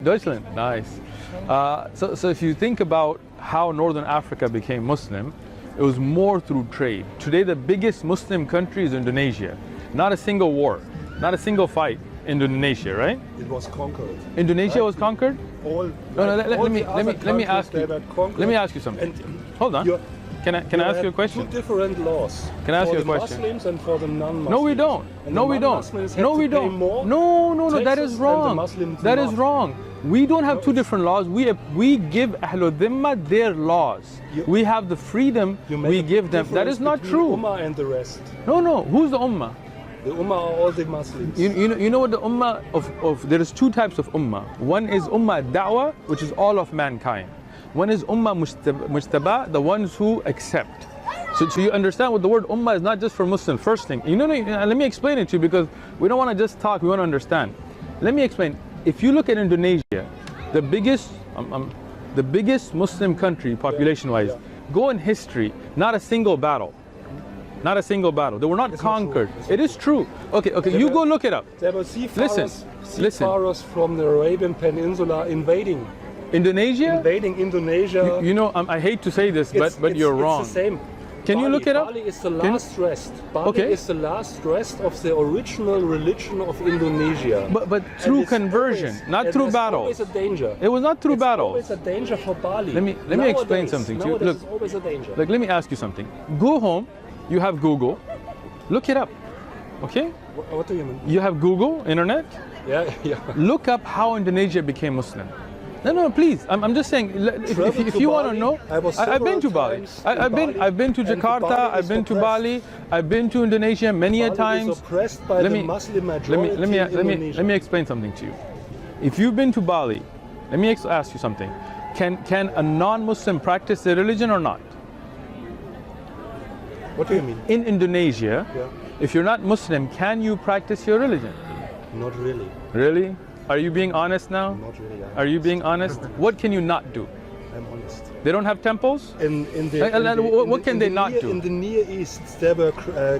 Deutschland, nice. So if you think about how Northern Africa became Muslim, it was more through trade. Today the biggest Muslim country is Indonesia. Not a single war, not a single fight in Indonesia, right? It was conquered. Indonesia was conquered? All, let me ask you. Let me ask you something. Hold on. Can I ask you a question? Two different laws. Can I ask you a For the question? Muslims and for the non-Muslims. No, we don't. And No, the we don't. non-Muslims No, have we to pay don't. more No, that taxes is and the wrong. Muslims That do is not. wrong. We don't have two different laws. We give Ahlul Dhimma their laws. We have the freedom. We give them. That is not true. Ummah and the rest. No. Who's the Ummah? The Ummah are all the Muslims. You know what the Ummah of there is two types of Ummah. One is Ummah Da'wah, which is all of mankind. One is Ummah Mujtaba, the ones who accept. So you understand what the word Ummah is not just for Muslims. First thing, let me explain it to you because we don't want to just talk, we want to understand. Let me explain. If you look at Indonesia, the biggest Muslim country population-wise, go in history, not a single battle. Not a single battle. They were not conquered. It is true. Okay, you go look it up. There were seafarers Listen. from the Arabian Peninsula invading Indonesia? Indonesia. I hate to say this, but you're wrong. It's the same. Can you look it up? Bali is the last rest. Bali is the last rest of the original religion of Indonesia. But through conversion, not through battle. Always a danger. It was not through battle. It's always a danger for Bali. Let me explain something to you. Look, it's always a danger. Look, let me ask you something. Go home. You have Google. Look it up. Okay? What do you mean? You have Google, internet. Yeah. Look up how Indonesia became Muslim. No, please. I'm just saying. If you want to know, I've been to Bali. I've been to Jakarta. I've been to Bali. I've been to Indonesia many a times. Let me explain something to you. If you've been to Bali, let me ask you something. Can a non-Muslim practice their religion or not? What do you mean? In Indonesia, if you're not Muslim, can you practice your religion? Not really. Really? Are you being honest now? Not really. Are you being honest? What can you not do? I'm honest. They don't have temples? What can they not do? In the Near East, there were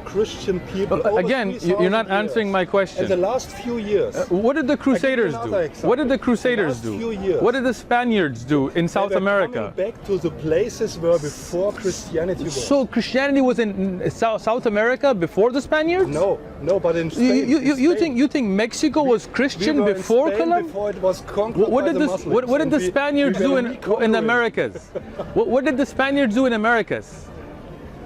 Christian people. Again, you're not answering my question. In the last few years. What did the Crusaders do? What did the Crusaders do? What did the Spaniards do in South America? Coming back to the places where before Christianity was. So Christianity was in South America before the Spaniards? No, but in Spain. You think Mexico was Christian before Columbus? Before it was conquered by the Muslims. What did the Spaniards do in the Americas? What did the Spaniards do in Americas?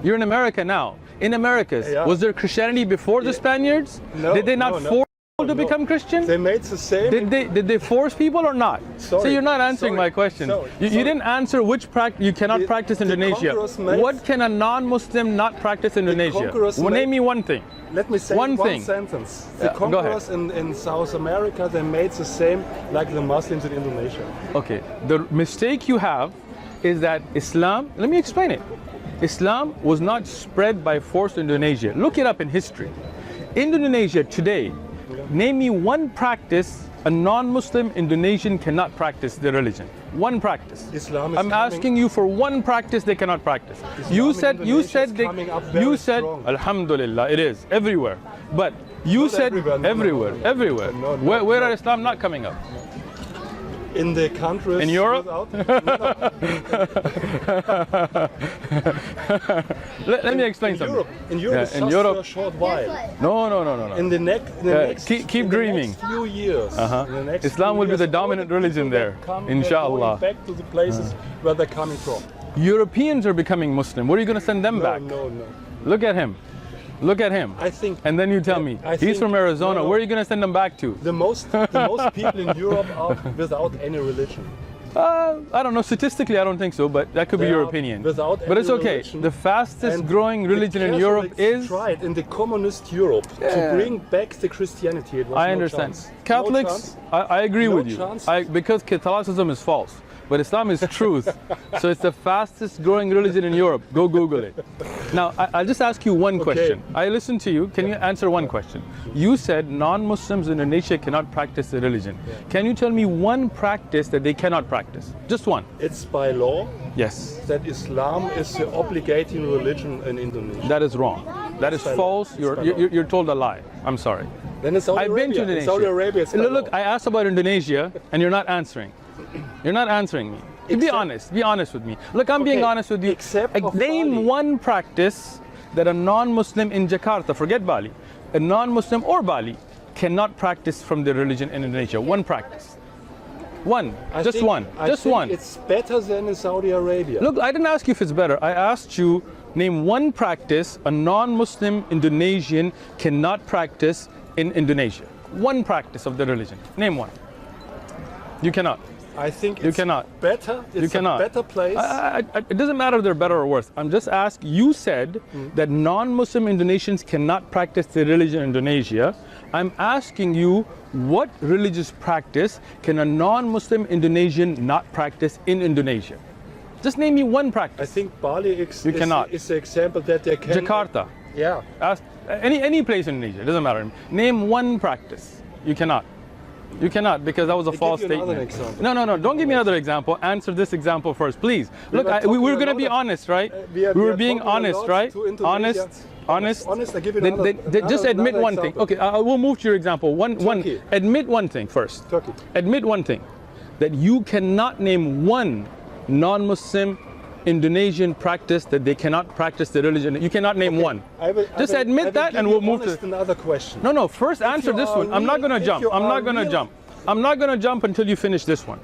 You're in America now. In Americas, was there Christianity before the Spaniards? No. Did they not force people to become Christian? They made the same. Did they force people or not? Sorry. So you're not answering my question. You didn't answer which practice you cannot practice in Indonesia. What can a non-Muslim not practice in Indonesia? Name me one thing. Let me say one sentence. The conquerors in South America, they made the same like the Muslims in Indonesia. Okay, the mistake you have is that Islam, let me explain it. Islam was not spread by force in Indonesia. Look it up in history. In Indonesia today, name me one practice a non-Muslim Indonesian cannot practice their religion. One practice. I'm asking you for one practice they cannot practice. You said, Alhamdulillah, it is everywhere. But you said everywhere. Where are Islam not coming up? In the countries in Europe? let me explain something. In Europe, in Europe, for a short while. No. In the next keep dreaming. Next few years, Islam will be the dominant religion there, inshallah. Back to the places where they're coming from. Europeans are becoming Muslim. Where are you going to send them back? No. Look at him. Look at him. And then you tell me, he's from Arizona. Where are you going to send him back to? The most people in Europe are without any religion. I don't know. Statistically, I don't think so, but that could be your opinion. But it's okay. Religion. The fastest growing religion in Europe is tried in the communist Europe to bring back the Christianity. It was I understand. Catholics, I agree with you. Because Catholicism is false. But Islam is truth. So it's the fastest growing religion in Europe. Go Google it. Now, I'll just ask you one question. I listened to you. Can you answer one question? You said non-Muslims in Indonesia cannot practice the religion. Can you tell me one practice that they cannot practice? Just one. It's by law. Yes. That Islam is the obligating religion in Indonesia. That is wrong. That is false. You're told a lie. I'm sorry. Then it's Saudi I've Arabia. been to Indonesia. Saudi Arabia, it's look, I asked about Indonesia, and you're not answering. You're not answering me. Be honest. Be honest with me. Look, I'm being honest with you. Except of name Bali. one practice that a non-Muslim in Jakarta, forget Bali, a non-Muslim or Bali, cannot practice from their religion in Indonesia. One practice. One. Just one. Just one. It's better than in Saudi Arabia. Look, I didn't ask you if it's better. I asked you, name one practice a non-Muslim Indonesian cannot practice in Indonesia. One practice of the religion. Name one. You cannot. I think you cannot. Better. It's you cannot. a better place. It doesn't matter if they're better or worse. I'm just asking. You said that non-Muslim Indonesians cannot practice their religion in Indonesia. I'm asking you, what religious practice can a non-Muslim Indonesian not practice in Indonesia? Just name me one practice. I think Bali is the example that they can. Jakarta. Yeah. Any place in Indonesia, it doesn't matter. Name one practice. You cannot. You cannot, because that was a false statement. No, don't give me another example. Answer this example first, please. Look, we're going to be honest, right? We were being honest, right? Honest. I give you just admit one thing. Okay, we'll move to your example. Admit one thing first. Turkey. Admit one thing, that you cannot name one non-Muslim Indonesian practice that they cannot practice their religion. You cannot name one. Just admit that, and we'll move to another question. No. First answer this one. I'm not going to jump. I'm not going to jump. I'm not going to jump until you finish this one.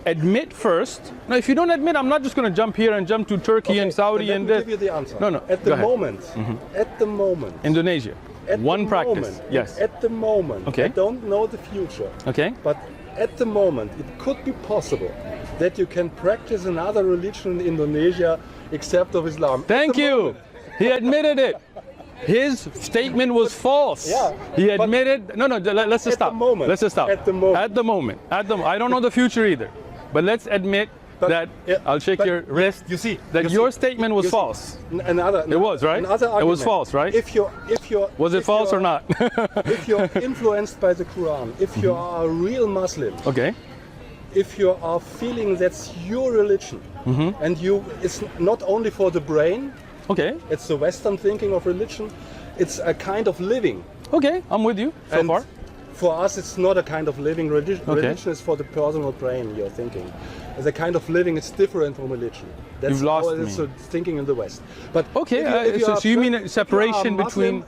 Admit first. Now, if you don't admit, I'm not just going to jump here and jump to Turkey and Saudi and this. Give you the answer. No. At the moment. At the moment. Indonesia. One practice. Yes. At the moment. Okay. I don't know the future. Okay. But at the moment, it could be possible that you can practice another religion in Indonesia except of Islam. Thank you. He admitted it. His statement was false. Yeah. He admitted. No. Let's just stop. Let's just stop. At the moment. At the moment. I don't know the future either. But let's admit that I'll shake your wrist. You see that your statement was false. It was, right? It was false, right? Was it false or not? If you're influenced by the Quran, if you are a real Muslim, okay. If you are feeling that's your religion, and it's not only for the brain. Okay. It's the Western thinking of religion. It's a kind of living. Okay, I'm with you so far. For us, it's not a kind of living. Religion is for the personal brain, you're thinking. As a kind of living, it's different from religion. That's You've lost how it's thinking in the West. But okay, so you mean separation between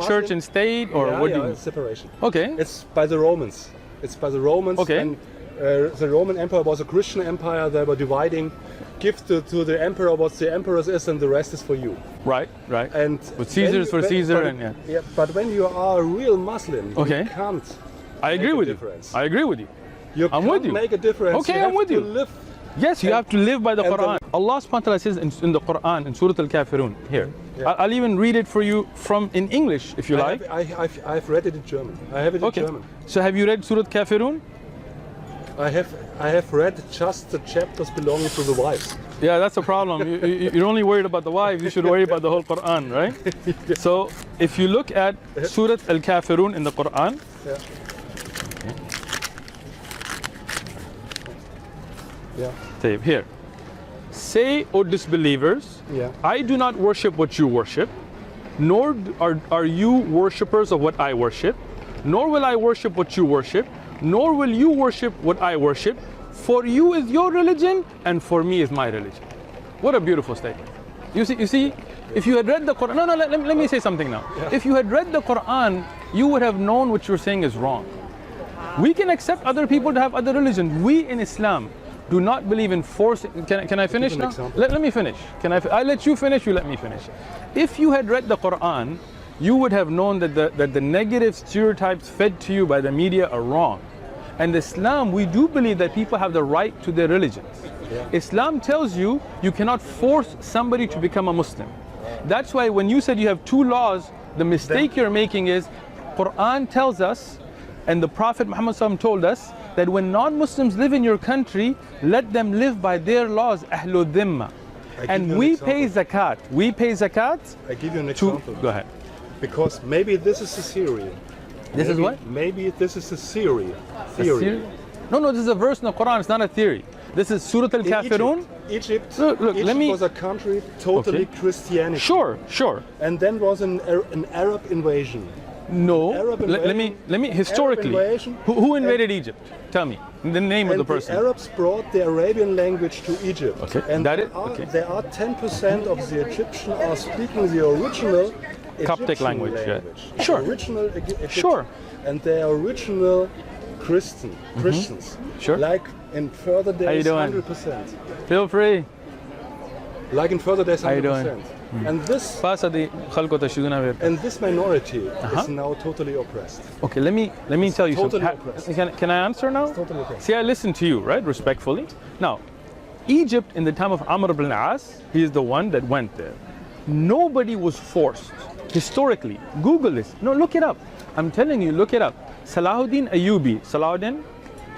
church and state, or what do you mean? Separation. Okay. It's by the Romans. It's by the Romans. Okay. And the Roman Empire was a Christian empire. They were dividing. Give to the emperor what the emperor's is, and the rest is for you. Right. And with Caesar's for Caesar, but when you are a real Muslim, you can't. I agree with you. I agree with you. I'm with you. Make a difference. Okay, I'm with you. Yes, you have to live by the Quran. Allah subhanahu wa ta'ala says in the Quran, in Surah Al-Kafirun, here. Yeah. I'll even read it for you in English, if you like. I've read it in German. I have it in German. So have you read Surah Al-Kafirun? I have read just the chapters belonging to the wives. Yeah, that's a problem. You're only worried about the wives. You should worry about the whole Quran, right? Yeah. So if you look at Surah Al-Kafirun in the Quran. Yeah. Yeah. Here. Say, O disbelievers, I do not worship what you worship, nor are you worshippers of what I worship, nor will I worship what you worship, nor will you worship what I worship. For you is your religion, and for me is my religion. What a beautiful statement. You see, if you had read the Quran, let me say something now. Yeah. If you had read the Quran, you would have known what you're saying is wrong. We can accept other people to have other religions. We in Islam do not believe in forcing. Can I finish now? Let me finish. I'll let you finish, you let me finish. If you had read the Quran, you would have known that the negative stereotypes fed to you by the media are wrong. And Islam, we do believe that people have the right to their religions. Yeah. Islam tells you cannot force somebody to become a Muslim. That's why when you said you have two laws, the mistake you're making is Quran tells us, and the Prophet Muhammad told us, that when non-Muslims live in your country, let them live by their laws, Ahlul Dhimma. And we pay zakat. We pay zakat. I give you an example. Go ahead. Because maybe this is a theory. This is what? Maybe this is a theory. No, this is a verse in the Quran. It's not a theory. This is Surah Al-Kafirun. Egypt was a country totally Christianity. Sure. And then was an Arab invasion. No. Arab Let me historically. invasion, Who invaded Egypt? Tell me the name of and the person. The Arabs brought the Arabian language to Egypt. Okay. And That there are 10% of the Egyptians are speaking the original Coptic Egyptian language, yeah. The Sure. Original Egyptian. Sure. And they are original Christians. Sure. Like in further days, How you doing? 100%. Feel free. Like in further days, 100%. How you doing? And this Pasa di khalko tashuduna ver. and this minority is now totally oppressed. Okay, let me tell you totally something. oppressed. Can I answer now? Totally oppressed. See, I listen to you, right, respectfully. Now, Egypt in the time of Amr ibn al-As, he is the one that went there. Nobody was forced. Historically, Google this. No, look it up. I'm telling you, look it up. Salahuddin Ayyubi, Salahuddin,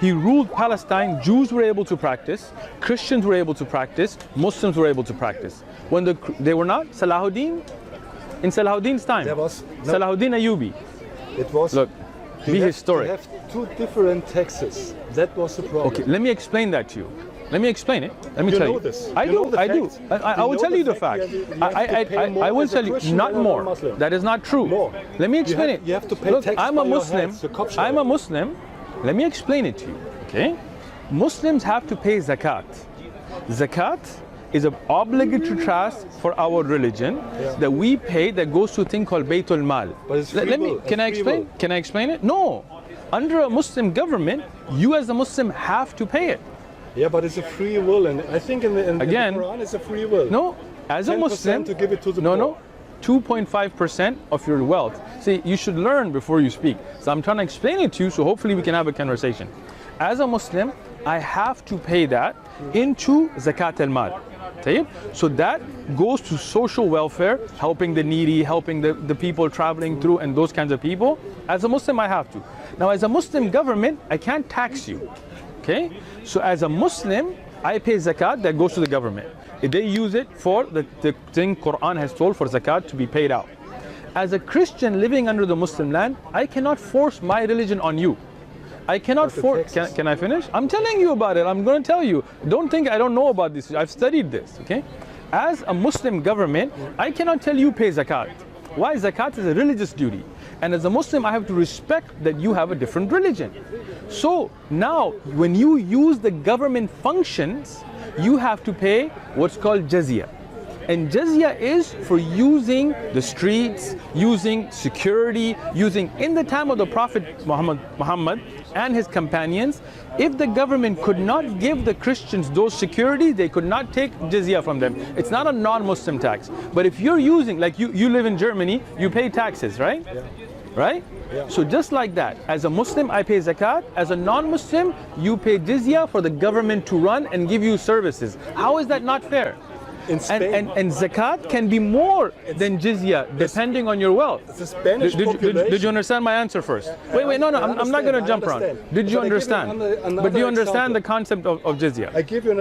he ruled Palestine. Jews were able to practice, Christians were able to practice, Muslims were able to practice. When they were not, Salahuddin, in Salahuddin's time, There was no- Salahuddin Ayyubi. It was. Look, be historic. They have two different taxes. That was the problem. Okay, let me explain that to you. Let me explain it. Let me You tell know you. this. I You do. know the I do. fact. I You will know tell the you the fact. fact. You have to pay more I will as a tell you, Christian not than a more. Muslim. That is not true. More. Let me You explain have- it. you have to pay Look, tax I'm a by your Muslim. heads, your kopf I'm a share. Muslim. Let me explain it to you. Okay? Muslims have to pay zakat. Zakat is an obligatory task for our religion that we pay that goes to a thing called Baytul Mal. But it's free Let me. will. Can I It's free explain? will. Can I explain it? No. Under a Muslim government, you as a Muslim have to pay it. Yeah, but it's a free will, and I think in the Again, Quran it's a free will. No, as a 10% Muslim, to give it to the no, poor. no, 2.5% of your wealth. See, you should learn before you speak. So I'm trying to explain it to you, so hopefully we can have a conversation. As a Muslim, I have to pay that into zakat al-mal. So that goes to social welfare, helping the needy, helping the people traveling through and those kinds of people. As a Muslim, I have to. Now, as a Muslim government, I can't tax you. Okay? So as a Muslim, I pay zakat that goes to the government. If they use it for the thing Quran has told for zakat to be paid out. As a Christian living under the Muslim land, I cannot force my religion on you. I cannot force. Can I finish? I'm telling you about it. I'm going to tell you. Don't think I don't know about this. I've studied this. Okay? As a Muslim government, I cannot tell you pay zakat. Why? Zakat is a religious duty. And as a Muslim, I have to respect that you have a different religion. So now, when you use the government functions, you have to pay what's called jizya. And jizya is for using the streets, using security, using in the time of the Prophet Muhammad and his companions. If the government could not give the Christians those security, they could not take jizya from them. It's not a non-Muslim tax. But if you're using, like you live in Germany, you pay taxes, right? Yeah. Right? Yeah. So just like that, as a Muslim, I pay zakat. As a non-Muslim, you pay jizya for the government to run and give you services. How is that not fair? In Spain, And zakat can be more than jizya depending on your wealth. the Spanish population. Did you understand my answer first? Wait, no, I'm not going to jump around. Did you But I give you understand? another But do you understand example. the concept of jizya? I give you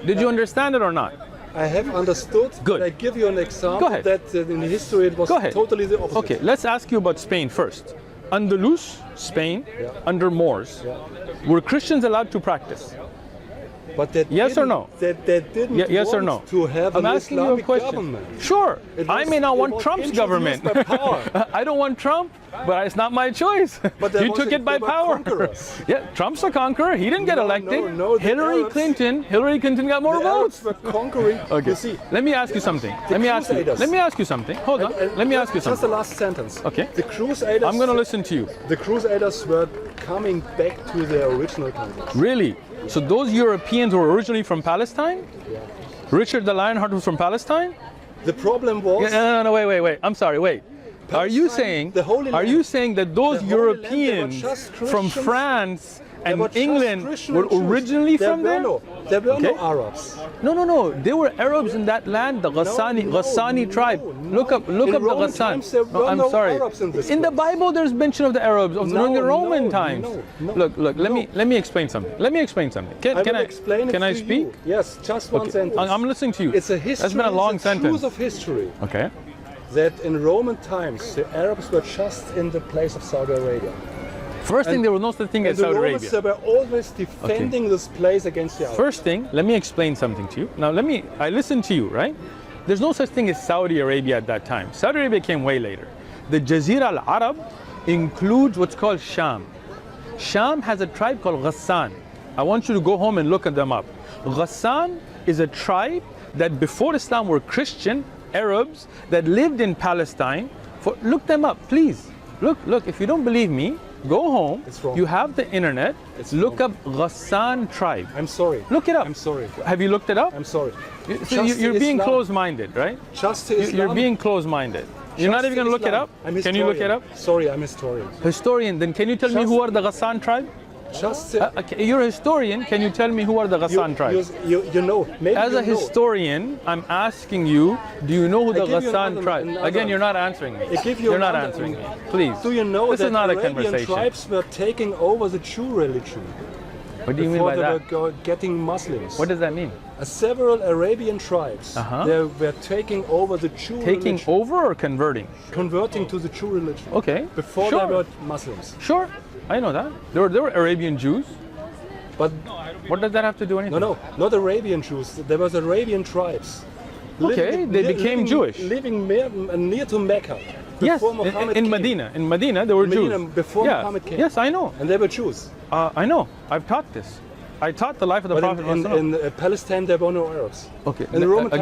Did you understand it or not? I have understood. Good. But I give you an example Go ahead. that in history it was Go ahead. totally the opposite. Okay, let's ask you about Spain first. Andalus, Spain, under Moors, were Christians allowed to practice? But that Yes or didn't- no? That didn't Yes or want no? to have I'm an asking you a Islamic question. government. Sure. It I was- may not it want was Trump's introduced government. by power. I don't want Trump, but it's not my choice. But there You was took a- it by there were power. conquerors. Yeah, Trump's a conqueror. He didn't get No, elected. no, the Hillary Arabs- Clinton got more The votes. Arabs were conquering. Okay. You see, Let me ask you something. Let me ask you something. Hold on. Let me ask you Just the something. last sentence. Okay. The Crusaders. I'm going to listen to you. The Crusaders were coming back to their original countries. Really? So those Europeans were originally from Palestine? Richard the Lionheart was from Palestine? The problem was. No, wait. I'm sorry, wait. Are you Palestine, saying the Holy are Land. you saying that those The Holy Land, they were Europeans just from Christians. France They and were just England Christian were and Jews. originally from there? There were Okay. no Arabs. No. They were Arabs in that land, the Ghassani tribe. no. Look up In the Roman Ghassan. times, there were I'm no sorry. Arabs in this the place. Bible, there's mention of the Arabs during the Roman times. no, Look. Let me explain something. Can I explain it Can I to speak? you. Yes, just one Okay. sentence. I'm listening to you. It's a history. That's been a long it's a sentence. truth of history. Okay. That in Roman times the Arabs were just in the place of Saudi Arabia. First thing, there was no such thing as And the Saudi Romans Arabia. they were always defending this place against the Arabs. First thing, let me explain something to you. Now, I listened to you, right? There's no such thing as Saudi Arabia at that time. Saudi Arabia came way later. The Jazira al-Arab includes what's called Sham. Sham has a tribe called Ghassan. I want you to go home and look at them up. Ghassan is a tribe that before Islam were Christian Arabs that lived in Palestine. Look them up, please. Look, if you don't believe me, go home. It's wrong. You have the internet. Look wrong. up Ghassan tribe. I'm sorry. Look it up. I'm sorry. Have you looked it up? I'm sorry. So you're being closed-minded, right? Just to Islam. You're being closed-minded. You're not even going to look it up? Can you look it up? Sorry, I'm historian. Historian, then can you tell me who are the Ghassan tribe? Just okay, you're a historian. Can you tell me who are the Ghassan tribe? You know. Maybe As a historian, I'm asking you, do you know who the Ghassan tribe? Again, you're not answering me. You're not answering me. Please. Do you know this that is not a Arabian conversation. tribes were taking over the Jew religion? What do you mean by that? Before they were getting Muslims. What does that mean? Several Arabian tribes, they were taking over the Jew religion. Taking over or converting? Converting to the Jew religion. Okay. Before they were Muslims. Sure, I know that. There were Arabian Jews. But what does that have to do anything? No, not Arabian Jews. There was Arabian tribes. Okay, they became Jewish. Living near to Mecca. Yes, in Medina. In Medina, there were Jews. Before Muhammad came. Yes, I know. And they were Jews. I know. I've taught this. I taught the life of the Prophet. In Palestine, there were no Arabs. Okay. In the Roman time,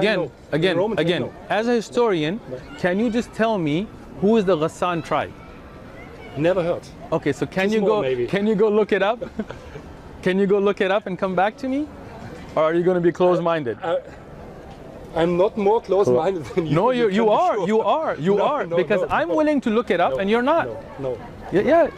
again. no. As a historian, can you just tell me who is the Ghassan tribe? Never heard. Okay, so can you go look it up? Can you go look it up and come back to me? Or are you going to be closed-minded? I'm not more closed-minded than you. No, you are. Because I'm willing to look it up and you're not. No. Yeah,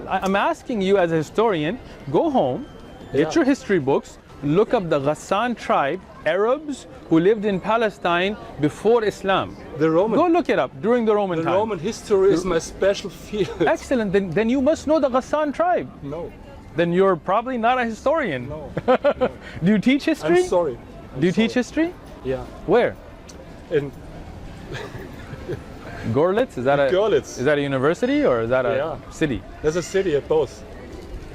I'm asking you as a historian, go home, get your history books, look up the Ghassan tribe, Arabs who lived in Palestine before Islam. Go look it up during the Roman time. The Roman history is my special field. Excellent. Then you must know the Ghassan tribe. No. Then you're probably not a historian. No. Do you teach history? I'm sorry. Do you teach history? Yeah. Where? In Görlitz? Is that a university or is that a city? There's a city at both.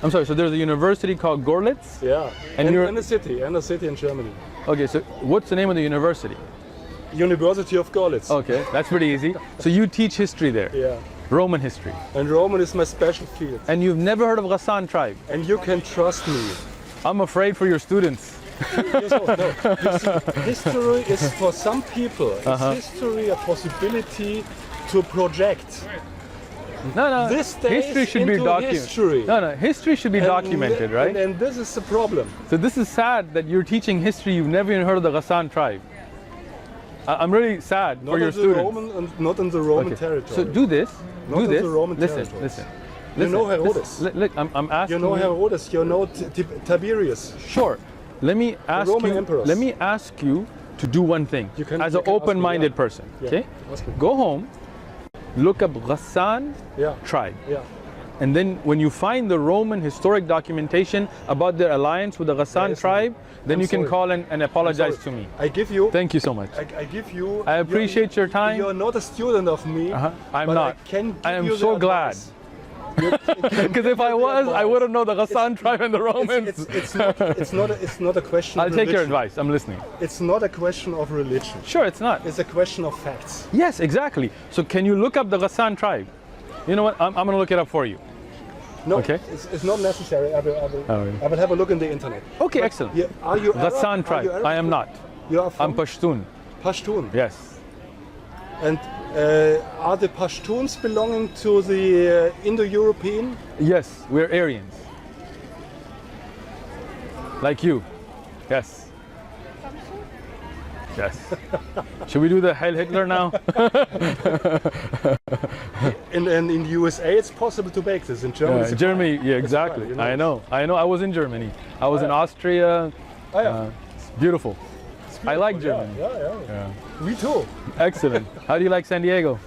I'm sorry, so there's a university called Görlitz? Yeah. And you're in a city in Germany. Okay, so what's the name of the university? University of Görlitz. Okay, that's pretty easy. So you teach history there? Yeah. Roman history. And Roman is my special field. And you've never heard of Ghassan tribe? And you can trust me. I'm afraid for your students. History is for some people. It's history a possibility to project. No. This history should be documented. No, history should be documented, right? And this is the problem. So this is sad that you're teaching history. You've never even heard of the Ghassan tribe. I'm really sad for your students. Not in the Roman territory. So do this. Not in the Roman Listen. You know Herodes. Look, I'm asking. You know Herodes. You know Tiberius. Sure. Let me ask you to do one thing as an open-minded person. Okay. Go home. Look up Ghassan tribe. Yeah. And then when you find the Roman historic documentation about their alliance with the Ghassan tribe, then you can call and apologize to me. I give you. Thank you so much. I give you. I appreciate your time. You're not a student of me. I'm not. I am so glad. Because if I was, I wouldn't know the Ghassan tribe and the Romans. It's not a question I'll of take religion. your advice. I'm listening. It's not a question of religion. Sure, it's not. It's a question of facts. Yes, exactly. So can you look up the Ghassan tribe? You know what? I'm going to look it up for you. No, okay. It's not necessary. I will have a look in the internet. Okay, excellent. Are you Ghassan tribe? I am not. You are from? I'm Pashtun. Pashtun? Yes. And are the Pashtuns belonging to the Indo-European? Yes, we're Aryans. Like you. Yes. Yes. Should we do the Heil Hitler now? In the USA, it's possible to bake this. In Germany, Germany, yeah, exactly. Right, I know. I was in Germany. I was in Austria. It's beautiful. I like Germany. Yeah. Me too. Excellent. How do you like San Diego?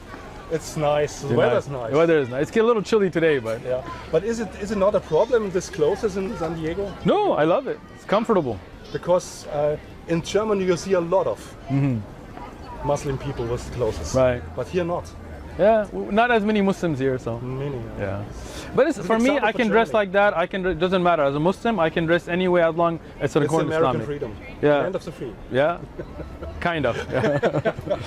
It's nice. The weather's nice. The weather is nice. It's a little chilly today, but yeah. But is it not a problem this closes in San Diego? No, I love it. It's comfortable. Because in Germany you see a lot of Muslim people with clothes. Right. But here not. Yeah, not as many Muslims here, so. Many. Yeah. But for me, I can dress like that. It doesn't matter. As a Muslim, I can dress any way as long as it's according to Islamic. Freedom. Yeah. Land of the free. Yeah. Kind of. Yeah.